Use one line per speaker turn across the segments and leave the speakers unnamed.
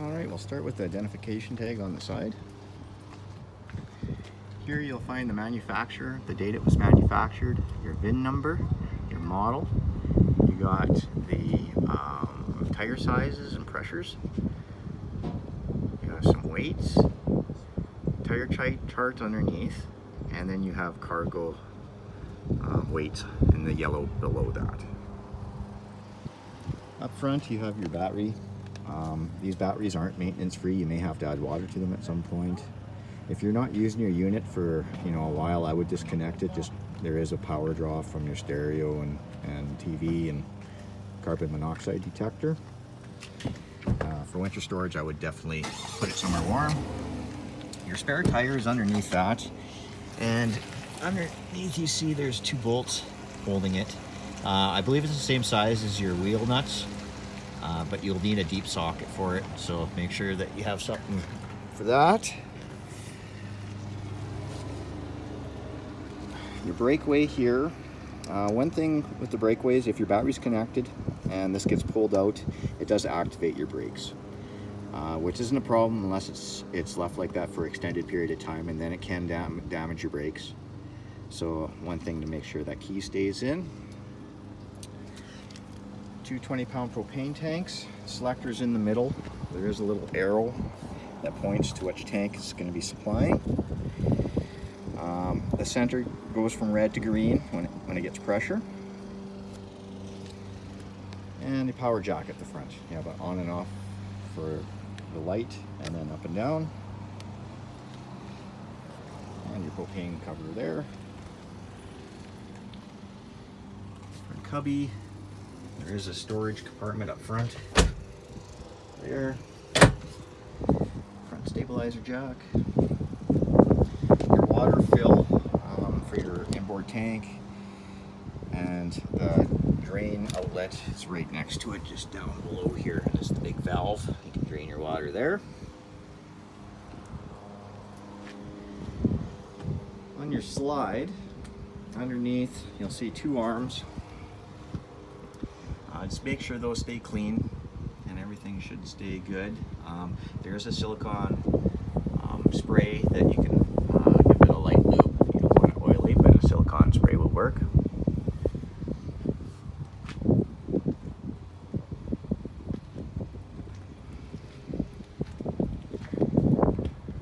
Alright, we'll start with the identification tag on the side. Here you'll find the manufacturer, the date it was manufactured, your VIN number, your model. You got the tire sizes and pressures. You have some weights, tire chart underneath, and then you have cargo weights in the yellow below that. Up front you have your battery. These batteries aren't maintenance free. You may have to add water to them at some point. If you're not using your unit for a while, I would disconnect it. There is a power draw from your stereo and TV and carbon monoxide detector. For winter storage, I would definitely put it somewhere warm. Your spare tire is underneath that, and underneath you see there's 2 bolts holding it. I believe it's the same size as your wheel nuts, but you'll need a deep socket for it, so make sure that you have something for that. Your breakaway here. One thing with the breakaways, if your battery's connected and this gets pulled out, it does activate your brakes, which isn't a problem unless it's left like that for an extended period of time, and then it can damage your brakes. So one thing to make sure that key stays in. 2 20-pound propane tanks. Selectors in the middle. There is a little arrow that points to which tank is going to be supplying. The center goes from red to green when it gets pressure. And the power jack at the front. You have it on and off for the light, and then up and down. And your propane cover there. For cubby, there is a storage compartment up front. There. Front stabilizer jack. Your water fill for your inboard tank, and the drain outlet is right next to it, just down below here. There's the big valve. You can drain your water there. On your slide, underneath, you'll see 2 arms. Just make sure those stay clean, and everything should stay good. There's a silicone spray that you can give it a light lube. You don't want it oily, but a silicone spray will work.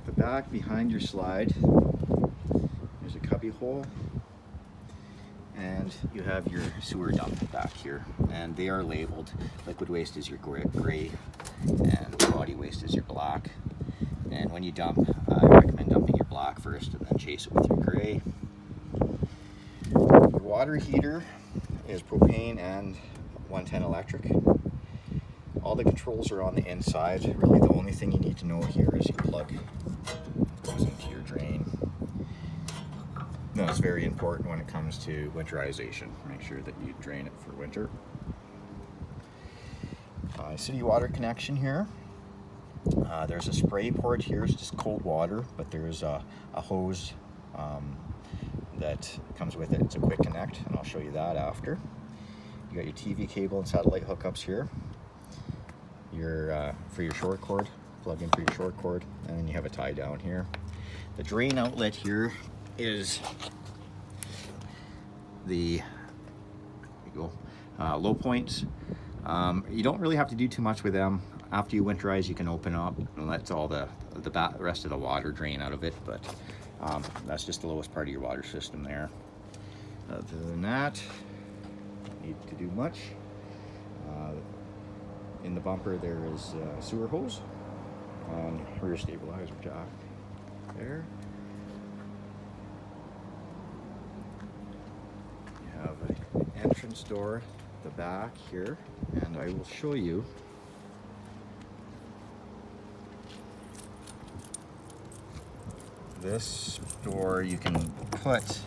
The back behind your slide, there's a cubby hole, and you have your sewer dump back here, and they are labeled. Liquid waste is your gray, and body waste is your black. And when you dump, I recommend dumping your black first and then chase it with your gray. Your water heater is propane and 110 electric. All the controls are on the inside. Really the only thing you need to know here is your plug goes into your drain. That's very important when it comes to winterization. Make sure that you drain it for winter. City water connection here. There's a spray port here. It's just cold water, but there's a hose that comes with it. It's a quick connect, and I'll show you that after. You got your TV cable and satellite hookups here. For your short cord, plug in for your short cord, and then you have a tie down here. The drain outlet here is the low points. You don't really have to do too much with them. After you winterize, you can open up and let all the rest of the water drain out of it, but that's just the lowest part of your water system there. Other than that, don't need to do much. In the bumper there is a sewer hose and rear stabilizer jack there. You have an entrance door at the back here, and I will show you. This door you can put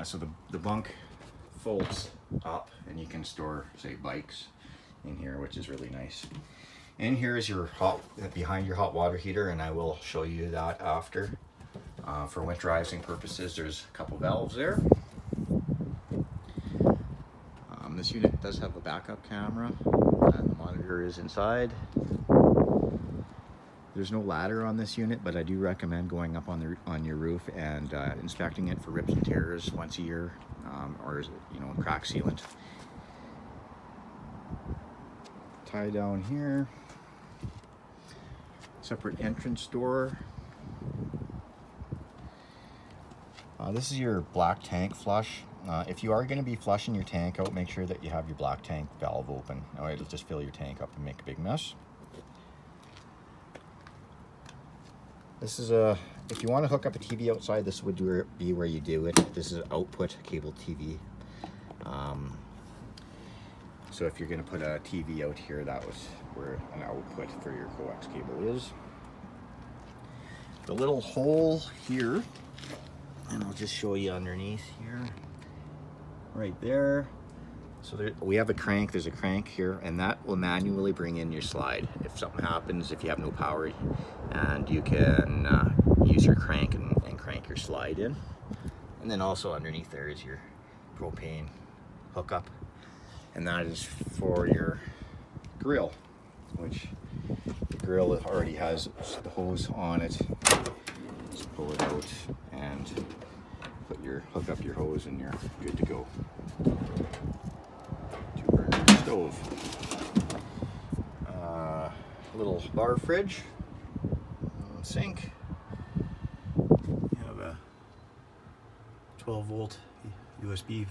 so the bunk folds up, and you can store, say, bikes in here, which is really nice. In here is your behind your hot water heater, and I will show you that after. For winterizing purposes, there's a couple valves there. this unit does have a backup camera, and the monitor is inside. There's no ladder on this unit, but I do recommend going up on your roof and inspecting it for rips and tears once a year, or crack sealant. Tie down here. Separate entrance door. This is your black tank flush. If you are going to be flushing your tank out, make sure that you have your black tank valve open. Now it'll just fill your tank up and make a big mess. This is if you want to hook up a TV outside, this would be where you do it. This is output cable TV. So if you're going to put a TV out here, that was where an output for your coax cable is. The little hole here, and I'll just show you underneath here, right there. So we have a crank, there's a crank here, and that will manually bring in your slide. If something happens, if you have no power, and you can use your crank and crank your slide in. And then also underneath there is your propane hookup, and that is for your grill, which the grill already has the hose on it. Just pull it out and hook up your hose, and you're good to go. Two-burner stove. Little bar fridge, sink. You have a 12-volt USB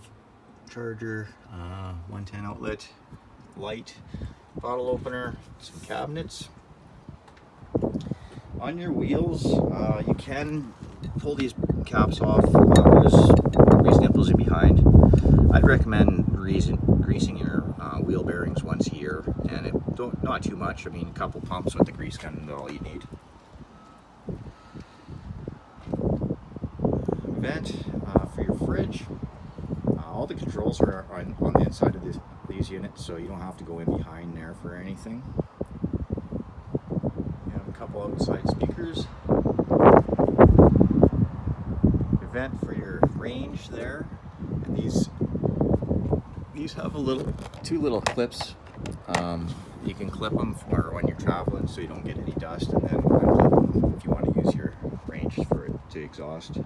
charger, 110 outlet, light, bottle opener, some cabinets. On your wheels, you can pull these caps off. These nipples are behind. I'd recommend greasing your wheel bearings once a year, and not too much. I mean, a couple pumps with the grease gun is all you need. Vent for your fridge. All the controls are on the inside of these units, so you don't have to go in behind there for anything. You have a couple outside speakers. Your vent for your range there, and these have two little clips. You can clip them for when you're traveling, so you don't get any dust, and then unclip them if you want to use your range for it to exhaust.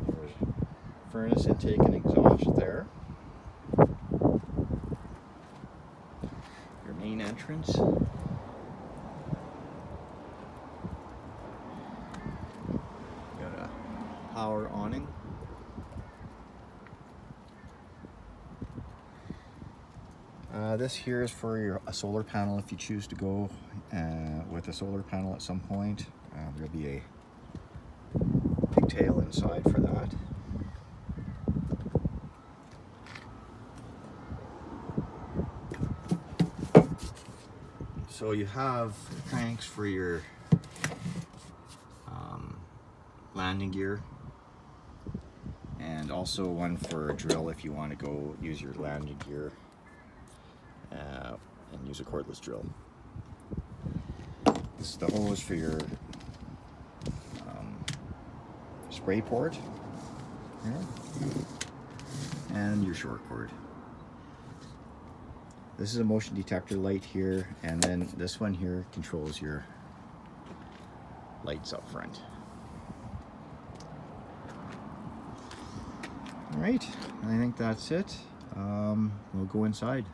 There's furnace intake and exhaust there. Your main entrance. Got a power awning. This here is for a solar panel if you choose to go with a solar panel at some point. There'll be a pigtail inside for that. So you have cranks for your landing gear, and also one for a drill if you want to go use your landing gear and use a cordless drill. This is the hose for your spray port here, and your short cord. This is a motion detector light here, and then this one here controls your lights up front. All right, I think that's it. We'll go inside.